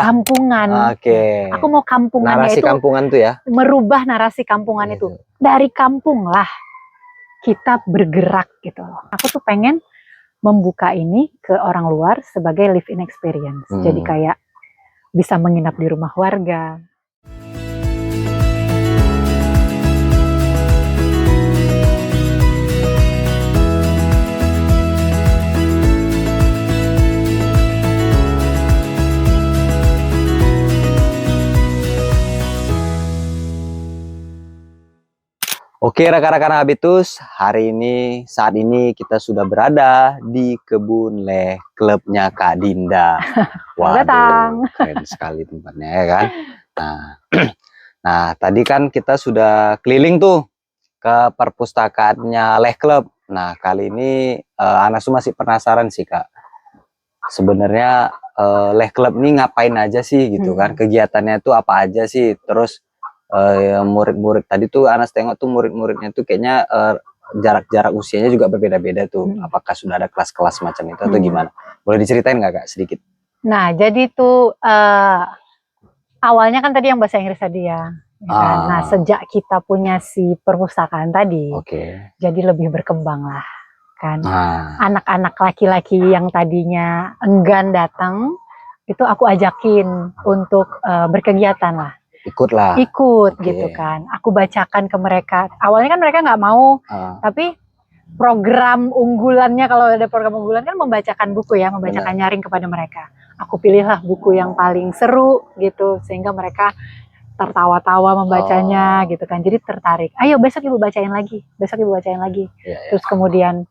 kampungan. Oke. Aku mau kampungannya Narasi itu kampungan tuh ya. merubah narasi kampungan itu. Dari kampung lah kita bergerak gitu loh. Aku tuh pengen membuka ini ke orang luar sebagai live-in experience. Jadi kayak bisa menginap di rumah warga. Oke rekan-rekan habitus, saat ini kita sudah berada di kebun leh klubnya Kak Dinda. Waduh, keren sekali tempatnya ya kan. Nah, tadi kan kita sudah keliling tuh ke perpustakaannya leh klub. Nah, kali ini Anasu masih penasaran sih Kak. Sebenarnya leh klub ini ngapain aja sih gitu kan? Kegiatannya itu apa aja sih? Terus murid-murid tadi tuh Anas tengok tuh murid-muridnya tuh kayaknya jarak usianya juga berbeda-beda tuh. Apakah sudah ada kelas-kelas macam itu atau gimana? Boleh diceritain nggak Kak sedikit? Nah jadi tuh awalnya kan tadi yang bahasa Inggris tadi ya. Kan? Nah sejak kita punya si perpustakaan tadi, jadi lebih berkembang lah kan. Anak-anak laki-laki yang tadinya enggan datang itu aku ajakin untuk berkegiatan lah. Ikut gitu kan. Aku bacakan ke mereka. Awalnya kan mereka nggak mau, tapi program unggulannya, kalau ada program unggulan kan membacakan buku ya, membacakan nyaring kepada mereka. Aku pilihlah buku yang paling seru gitu, sehingga mereka tertawa-tawa membacanya gitu kan. Jadi tertarik. Ayo besok ibu bacain lagi, besok ibu bacain lagi. Terus kemudian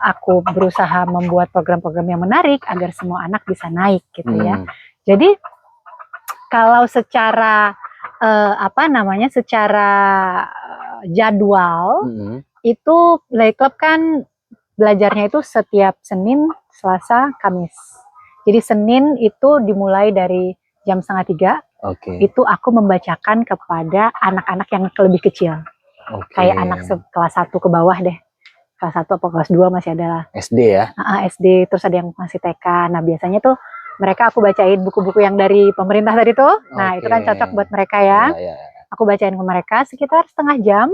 aku berusaha membuat program-program yang menarik agar semua anak bisa naik gitu ya. Jadi kalau secara secara jadwal itu Leh Club kan belajarnya itu setiap Senin, Selasa, Kamis. Jadi Senin itu dimulai dari jam 2:30. Itu aku membacakan kepada anak-anak yang lebih kecil. Kayak anak kelas 1 ke bawah deh. Kelas 1 atau kelas 2 masih ada lah. SD ya? SD, terus ada yang masih TK. Nah biasanya tuh mereka aku bacain buku-buku yang dari pemerintah tadi tuh. Nah itu kan cocok buat mereka ya. Aku bacain ke mereka sekitar setengah jam.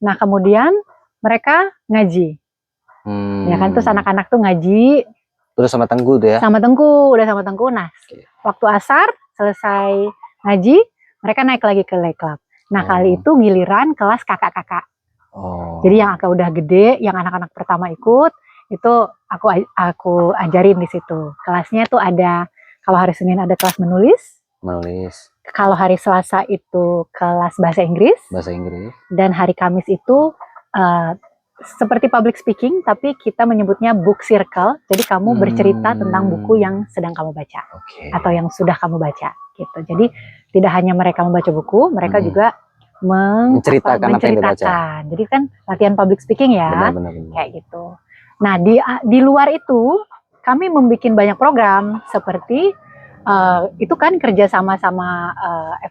Nah kemudian mereka ngaji. Ya kan, terus anak-anak tuh ngaji. Terus sama Tengku tuh ya? Sama Tengku, udah sama Tengku. Nah waktu asar selesai ngaji, mereka naik lagi ke Leh Club. Nah kali itu giliran kelas kakak-kakak. Jadi yang agak udah gede, yang anak-anak pertama ikut, itu aku ajarin di situ. Kelasnya tuh ada, kalau hari Senin ada kelas menulis. Kalau hari Selasa itu kelas bahasa Inggris. Dan hari Kamis itu seperti public speaking, tapi kita menyebutnya book circle. Jadi kamu bercerita tentang buku yang sedang kamu baca atau yang sudah kamu baca gitu. Jadi tidak hanya mereka membaca buku, mereka juga menceritakan. Jadi kan latihan public speaking ya, kayak gitu. Nah di luar itu kami membuat banyak program seperti itu kan kerja sama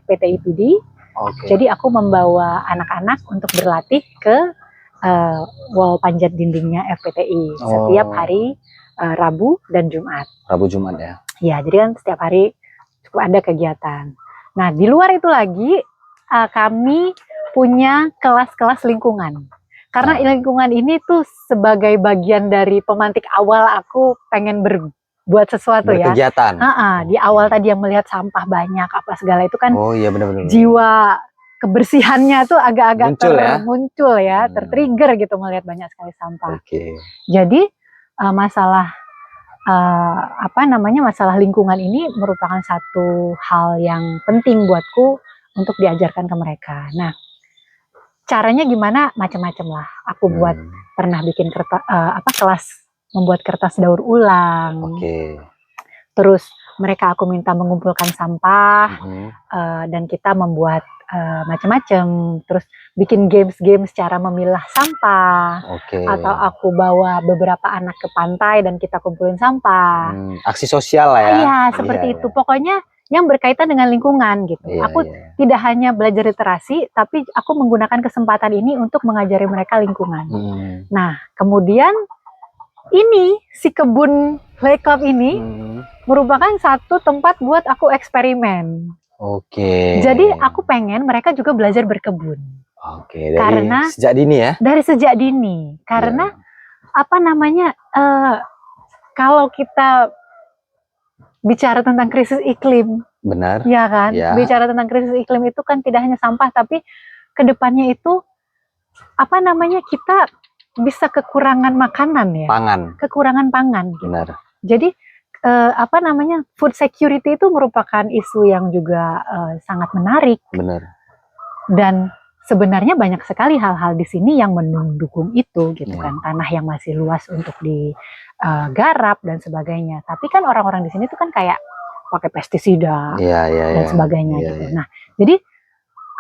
FPTIPD. Jadi aku membawa anak-anak untuk berlatih ke wall panjat dindingnya FPTI setiap hari Rabu dan Jumat. Rabu-Jumat ya? Ya, jadi kan setiap hari cukup ada kegiatan. Nah di luar itu lagi kami punya kelas-kelas lingkungan. Karena lingkungan ini tuh sebagai bagian dari pemantik awal aku pengen berbuat sesuatu ya. Di awal tadi yang melihat sampah banyak apa segala itu kan jiwa kebersihannya tuh agak-agak muncul ya, tertrigger gitu melihat banyak sekali sampah. Jadi masalah masalah lingkungan ini merupakan satu hal yang penting buatku untuk diajarkan ke mereka. Nah, caranya gimana? Macam-macam lah. Aku pernah bikin kelas membuat kertas daur ulang. Terus mereka aku minta mengumpulkan sampah dan kita membuat macam-macam. Terus bikin games cara memilah sampah. Atau aku bawa beberapa anak ke pantai dan kita kumpulin sampah. Aksi sosial lah ya. Iya, seperti itu. Pokoknya yang berkaitan dengan lingkungan gitu. Aku tidak hanya belajar literasi, tapi aku menggunakan kesempatan ini untuk mengajari mereka lingkungan. Nah, kemudian ini si kebun Play Club ini merupakan satu tempat buat aku eksperimen. Oke. Jadi aku pengen mereka juga belajar berkebun. Oke, karena sejak dini ya? Dari sejak dini. Karena apa namanya, kalau kita bicara tentang krisis iklim, benar, ya kan? Ya. Bicara tentang krisis iklim itu kan tidak hanya sampah, tapi kedepannya itu apa namanya, kita bisa kekurangan makanan ya. Pangan. Kekurangan pangan. Gitu. Benar. Jadi apa namanya, food security itu merupakan isu yang juga sangat menarik. Benar. Dan sebenarnya banyak sekali hal-hal di sini yang mendukung itu, gitu kan. Tanah yang masih luas untuk digarap dan sebagainya. Tapi kan orang-orang di sini tuh kan kayak pakai pestisida dan sebagainya gitu. Nah, jadi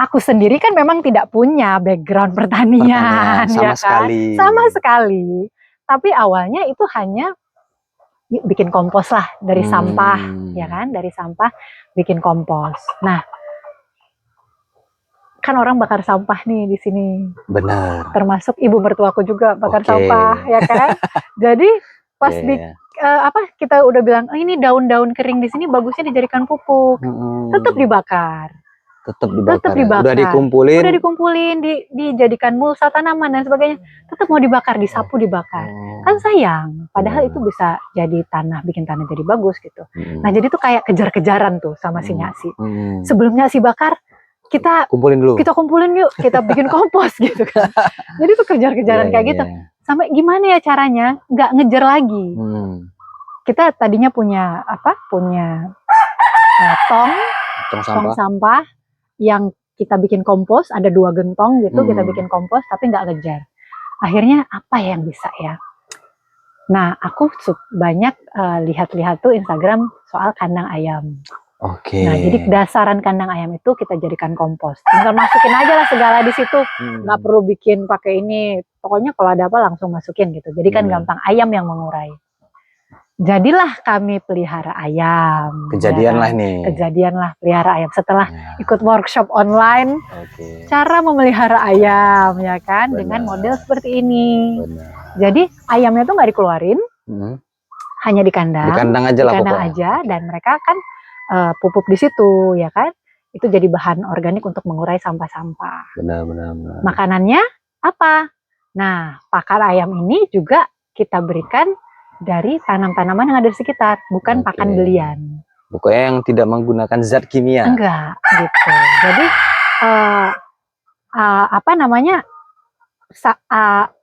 aku sendiri kan memang tidak punya background pertanian sama ya kan? sekali. Sama sekali. Tapi awalnya itu hanya yuk bikin kompos lah dari sampah, ya kan? Dari sampah bikin kompos. Nah, kan orang bakar sampah nih di sini. Benar. Termasuk ibu mertuaku juga bakar sampah, ya kan? Jadi pas kita udah bilang, oh, ini daun-daun kering di sini bagusnya dijadikan pupuk, tetap dibakar. Tetap dibakar. Udah dikumpulin, dijadikan mulsa tanaman dan sebagainya. Tetap mau dibakar, disapu, dibakar. Kan sayang. Padahal itu bisa jadi bikin tanah jadi bagus gitu. Nah, jadi tuh kayak kejar-kejaran tuh sama si Nyasi. Sebelum Nyasi bakar, kita kumpulin yuk, kita bikin kompos gitu kan. Jadi tuh kejar-kejaran kayak gitu. Sampai gimana ya caranya nggak ngejar lagi. Kita tadinya punya tong sampah yang kita bikin kompos, ada 2 gentong gitu, kita bikin kompos tapi nggak ngejar. Akhirnya apa yang bisa ya? Nah, aku banyak lihat-lihat tuh Instagram soal kandang ayam. Oke. Nah, jadi dasaran kandang ayam itu kita jadikan kompos. Tinggal masukin aja lah segala di situ. Nggak perlu bikin pakai ini. Pokoknya kalau ada apa langsung masukin gitu. Jadi kan gampang, ayam yang mengurai. Jadilah kami pelihara ayam. Kejadian lah nih. Kejadian lah pelihara ayam. Setelah ikut workshop online, cara memelihara ayam, ya kan, dengan model seperti ini. Jadi ayamnya tuh nggak dikeluarin, hanya di kandang. Di kandang aja lah pokoknya. Aja, dan mereka kan pupuk di situ, ya kan. Itu jadi bahan organik untuk mengurai sampah-sampah. Benar. Makanannya apa? Nah, pakan ayam ini juga kita berikan dari tanam-tanaman yang ada di sekitar, bukan pakan belian. Pokoknya yang tidak menggunakan zat kimia. Enggak, gitu. Jadi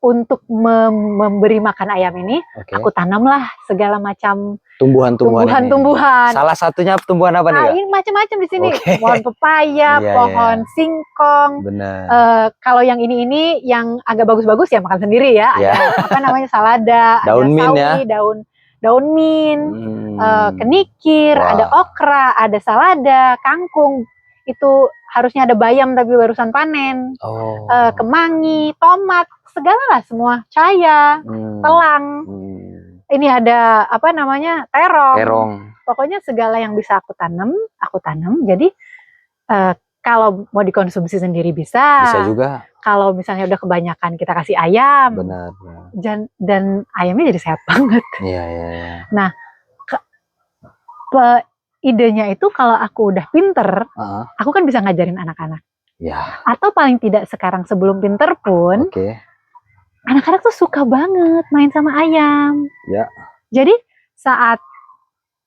untuk memberi makan ayam ini, aku tanamlah segala macam tumbuhan. Salah satunya tumbuhan apa nih? Ini macam-macam di sini. Pohon pepaya, pohon singkong. Kalau yang ini yang agak bagus-bagus ya makan sendiri ya. Ada salada, daun mint ya. Daun mint, kenikir, ada okra, ada salada, kangkung. Itu harusnya ada bayam tapi barusan panen. Kemangi, tomat, segala lah semua. Caya, telang. Ini ada terong. Pokoknya segala yang bisa aku tanam. Jadi kalau mau dikonsumsi sendiri bisa juga. Kalau misalnya udah kebanyakan kita kasih ayam. Benar. Dan ayamnya jadi sehat banget. Iya. Nah, idenya itu kalau aku udah pinter, aku kan bisa ngajarin anak-anak. Ya. Atau paling tidak sekarang sebelum pinter pun, anak-anak tuh suka banget main sama ayam. Ya. Jadi saat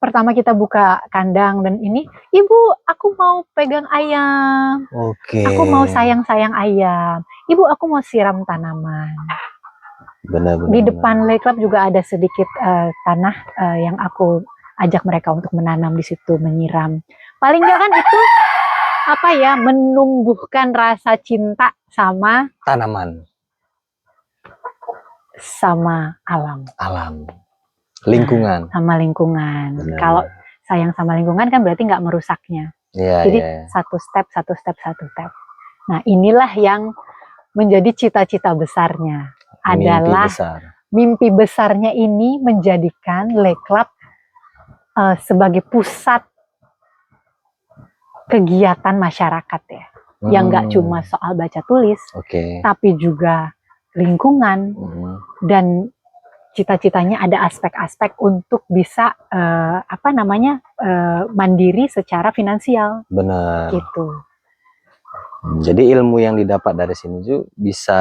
pertama kita buka kandang dan ini, ibu, aku mau pegang ayam. Aku mau sayang-sayang ayam. Ibu, aku mau siram tanaman. Benar. Di depan Play Club juga ada sedikit tanah yang aku ajak mereka untuk menanam di situ, menyiram. Paling nggak kan itu menumbuhkan rasa cinta sama tanaman, sama alam, lingkungan. Sama lingkungan. Kalau sayang sama lingkungan kan berarti nggak merusaknya. Jadi satu step. Nah, inilah yang menjadi cita-cita besarnya. Mimpi besarnya ini menjadikan Play Club sebagai pusat kegiatan masyarakat ya, yang nggak cuma soal baca tulis, tapi juga lingkungan dan cita-citanya ada aspek-aspek untuk bisa mandiri secara finansial. Benar. Gitu. Jadi ilmu yang didapat dari sini juga bisa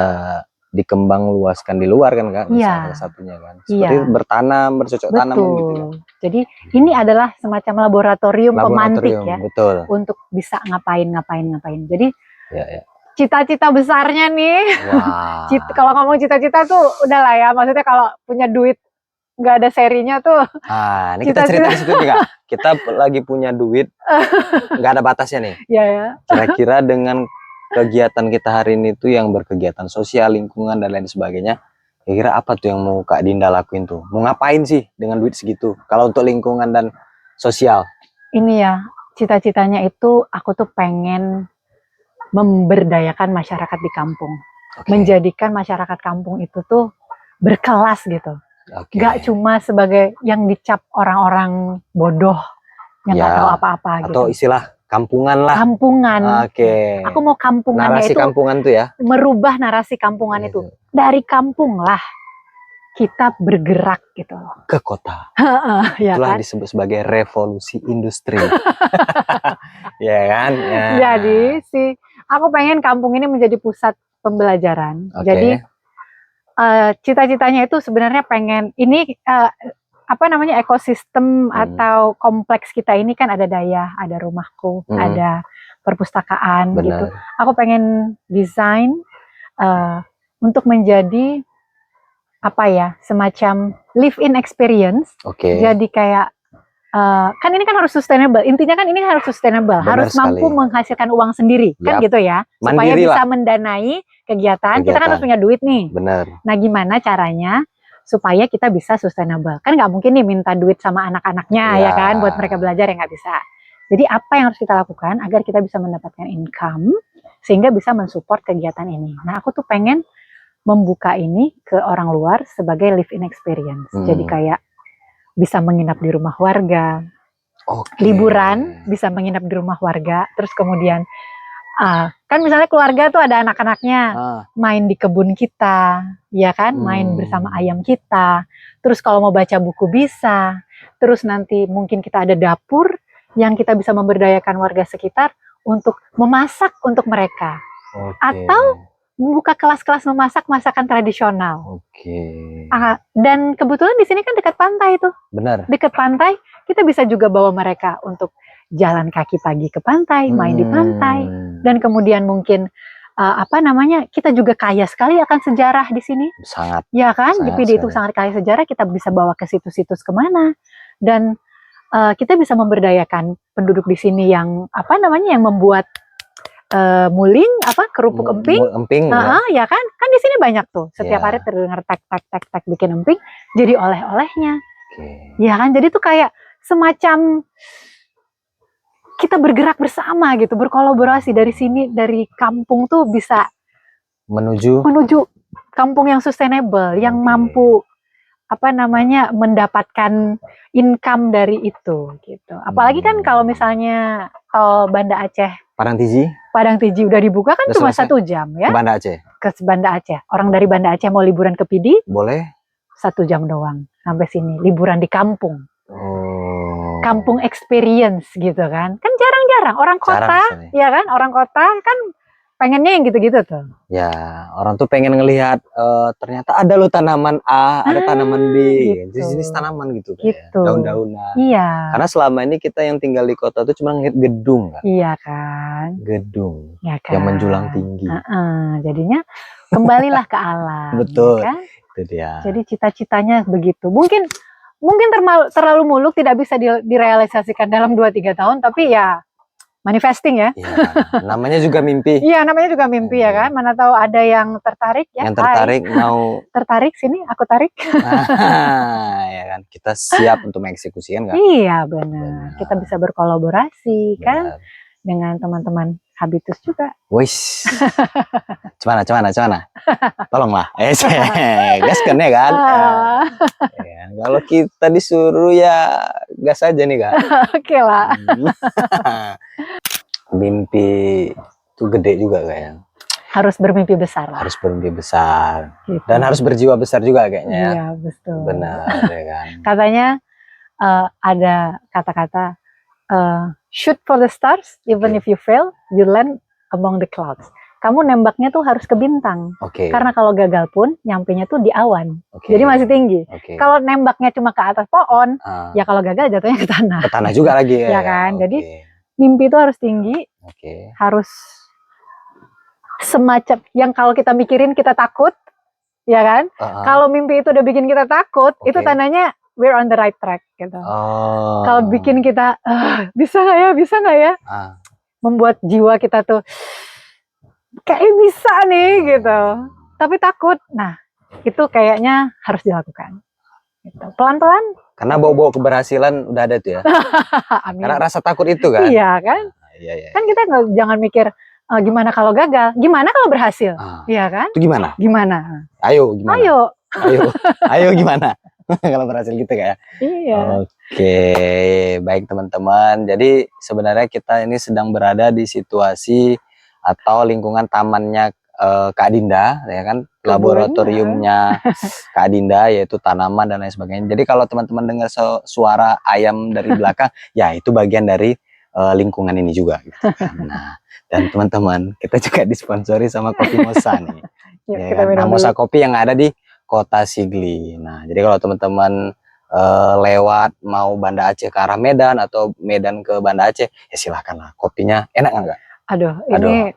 dikembang luaskan di luar kan Kak? Salah satunya kan. Seperti bertanam, bercocok tanam gitu ya. Jadi ini adalah semacam laboratorium pemantik ya. Betul. Untuk bisa ngapain. Jadi cita-cita besarnya nih. Kalau ngomong cita-cita tuh udahlah ya. Maksudnya kalau punya duit nggak ada serinya tuh. Ini kita cerita di situ nih Kak. Kita lagi punya duit, nggak ada batasnya nih. Kira-kira dengan kegiatan kita hari ini tuh yang berkegiatan sosial, lingkungan dan lain sebagainya, kira-kira apa tuh yang mau Kak Dinda lakuin tuh? Mau ngapain sih dengan duit segitu? Kalau untuk lingkungan dan sosial? Ini ya, cita-citanya itu aku tuh pengen memberdayakan masyarakat di kampung. Menjadikan masyarakat kampung itu tuh berkelas gitu. Gak cuma sebagai yang dicap orang-orang bodoh yang gak tahu apa-apa gitu. Atau istilah kampungan lah. Kampungan. Aku mau kampungannya narasi itu kampungan tuh ya. Merubah narasi kampungan itu. Dari kampung lah kita bergerak gitu loh. Ke kota. Itulah disebut sebagai revolusi industri. Ya kan? Jadi aku pengen kampung ini menjadi pusat pembelajaran. Jadi cita-citanya itu sebenarnya pengen ini ekosistem atau kompleks kita ini kan ada daya, ada rumahku, ada perpustakaan gitu. Aku pengen desain untuk menjadi semacam live-in experience. Jadi kayak kan ini kan harus sustainable. Intinya kan ini harus sustainable, harus mampu menghasilkan uang sendiri, kan gitu ya. Supaya bisa mendanai kegiatan. Kita kan harus punya duit nih. Nah, gimana caranya supaya kita bisa sustainable? Kan nggak mungkin nih minta duit sama anak-anaknya ya kan, buat mereka belajar, ya nggak bisa. Jadi apa yang harus kita lakukan agar kita bisa mendapatkan income sehingga bisa mensupport kegiatan ini? Nah, aku tuh pengen membuka ini ke orang luar sebagai live-in experience. Jadi kayak bisa menginap di rumah warga, liburan bisa menginap di rumah warga, terus kemudian kan misalnya keluarga tuh ada anak-anaknya, main di kebun kita, ya kan, main bersama ayam kita, terus kalau mau baca buku bisa, terus nanti mungkin kita ada dapur yang kita bisa memberdayakan warga sekitar untuk memasak untuk mereka, atau membuka kelas-kelas memasak masakan tradisional. Dan kebetulan di sini kan dekat pantai tuh. Benar. Dekat pantai, kita bisa juga bawa mereka untuk jalan kaki pagi ke pantai, main di pantai, dan kemudian mungkin kita juga kaya sekali akan sejarah di sini. Sangat. Ya kan, di PD itu sangat kaya sejarah. Kita bisa bawa ke situs-situs kemana, dan kita bisa memberdayakan penduduk di sini yang yang membuat muling kerupuk emping ya kan di sini banyak tuh setiap hari terdengar tak bikin emping jadi oleh-olehnya ya kan, jadi tuh kayak semacam kita bergerak bersama gitu, berkolaborasi dari sini, dari kampung tuh bisa menuju kampung yang sustainable, yang mampu mendapatkan income dari itu gitu. Apalagi kan kalau misalnya tol Banda Aceh Padang Tiji udah dibuka kan cuma 1 jam ya. Ke Banda Aceh. Orang dari Banda Aceh mau liburan ke PD boleh 1 jam doang sampai sini, liburan di kampung. Kampung experience gitu kan. Kan jarang-jarang orang kota, ya kan? Orang kota kan pengennya yang gitu-gitu tuh. Ya, orang tuh pengen ngelihat ternyata ada loh tanaman A, ada tanaman B, gitu. jenis tanaman gitu. Daun-daunan. Iya. Karena selama ini kita yang tinggal di kota tuh cuma ngeliat gedung kan. Iya kan. Gedung ya kan? yang menjulang tinggi. Jadinya kembalilah ke alam. Betul. Ya kan? Itu dia. Jadi cita-citanya begitu. Mungkin terlalu muluk, tidak bisa direalisasikan dalam 2-3 tahun, tapi ya manifesting ya. Namanya juga mimpi. Iya, namanya juga mimpi ya kan. Mana tahu ada yang tertarik ya. Yang tertarik mau tertarik sini, aku tarik. Ya kan, kita siap untuk mengeksekusikan kan. Iya benar. Kita bisa berkolaborasi kan dengan teman-teman Habitus juga. Wis. Cemana. Tolonglah. Gaskan ya kan. Kalau kita disuruh ya gas aja nih kan. Oke lah. Mimpi itu gede juga kayaknya. harus bermimpi besar lah. Harus bermimpi besar. Gitu. Dan harus berjiwa besar juga kayaknya ya. Iya, betul. Benar ya kan. Katanya ada kata-kata shoot for the stars, even if you fail, you land among the clouds. Kamu nembaknya tuh harus ke bintang. Karena kalau gagal pun nyampenya tuh di awan. Jadi masih tinggi. Kalau nembaknya cuma ke atas pohon, ya kalau gagal jatuhnya ke tanah. Ke tanah juga lagi ya. Ya kan? Jadi mimpi itu harus tinggi. Harus semacam yang kalau kita mikirin kita takut, ya kan? Kalau mimpi itu udah bikin kita takut, itu tandanya we're on the right track gitu. Kalau bikin kita bisa nggak ya, membuat jiwa kita tuh kayak bisa nih gitu, tapi takut. Nah itu kayaknya harus dilakukan. Gitu. Pelan-pelan. Karena bau-bau keberhasilan udah ada tuh ya. Karena rasa takut itu kan. Iya kan. Iya. Kan kita jangan mikir gimana kalau gagal, gimana kalau berhasil, iya kan? Itu gimana? Gimana? Ayo gimana? Ayo gimana? Kalau berhasil gitu kayak. Iya. Oke, baik teman-teman. Jadi sebenarnya kita ini sedang berada di situasi atau lingkungan tamannya Kak Dinda, ya kan? Laboratoriumnya Kak Dinda, yaitu tanaman dan lain sebagainya. Jadi kalau teman-teman dengar suara ayam dari belakang, ya itu bagian dari lingkungan ini juga. Gitu. Nah, dan teman-teman, kita juga disponsori sama Kopi Mosa nih. Ya kan? Nah, Mosa Kopi yang ada di Kota Sigli. Nah, jadi kalau teman-teman lewat mau Banda Aceh ke arah Medan atau Medan ke Banda Aceh, ya silahkan lah. Kopinya enak nggak? Aduh, ini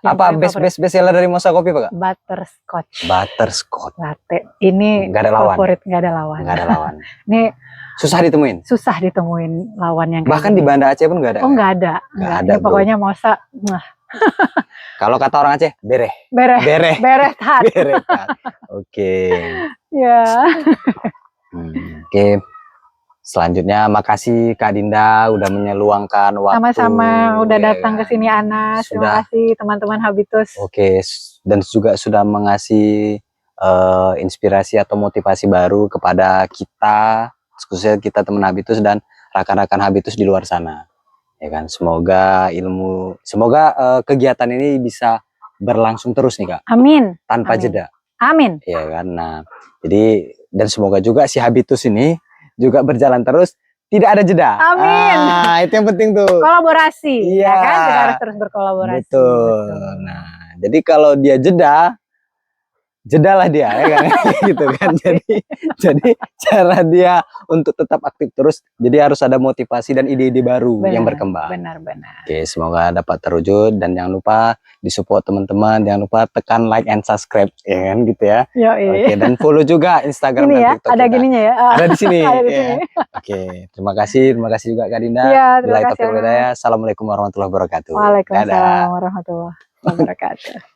apa best seller dari Mosa Kopi Pak? Butterscotch. Butterscotch. Latte. Ini nggak ada lawan. Favorit, nggak ada lawan. Nggak ada lawan. Ini susah ditemuin. Susah ditemuin lawan yang bahkan di Banda Aceh pun nggak ada. Oh nggak ada. Nggak ada. Ini pokoknya Mosa. Kalau kata orang Aceh, bereh. Tat. Oke. Ya. Oke. Selanjutnya makasih Kak Dinda udah menyeluangkan waktu. Sama-sama udah datang ke sini Anas. Terima kasih teman-teman Habitus. Oke, dan juga sudah mengasih inspirasi atau motivasi baru kepada kita, khususnya kita teman Habitus dan rekan-rekan Habitus di luar sana. Ya kan, semoga kegiatan ini bisa berlangsung terus nih Kak. Amin. Tanpa jeda. Amin. Ya kan. Nah, jadi dan semoga juga si Habitus ini juga berjalan terus, tidak ada jeda. Amin. Nah, itu yang penting tuh. Kolaborasi, ya kan? Kita harus terus berkolaborasi. Betul. Nah, jadi kalau dia jedalah dia, ya kan? Gitu kan. Jadi cara dia untuk tetap aktif terus, jadi harus ada motivasi dan ide-ide baru yang berkembang. Benar. Oke, semoga dapat terwujud dan jangan lupa disupport teman-teman, jangan lupa tekan like and subscribe, ya kan gitu ya. Oke, dan follow juga Instagram dan TikTok kita. Ada gininya ya. Ada di sini. Ada di sini. Oke, terima kasih juga Kak Dinda. Terima kasih. Assalamualaikum warahmatullahi wabarakatuh. Waalaikumsalam warahmatullahi wabarakatuh.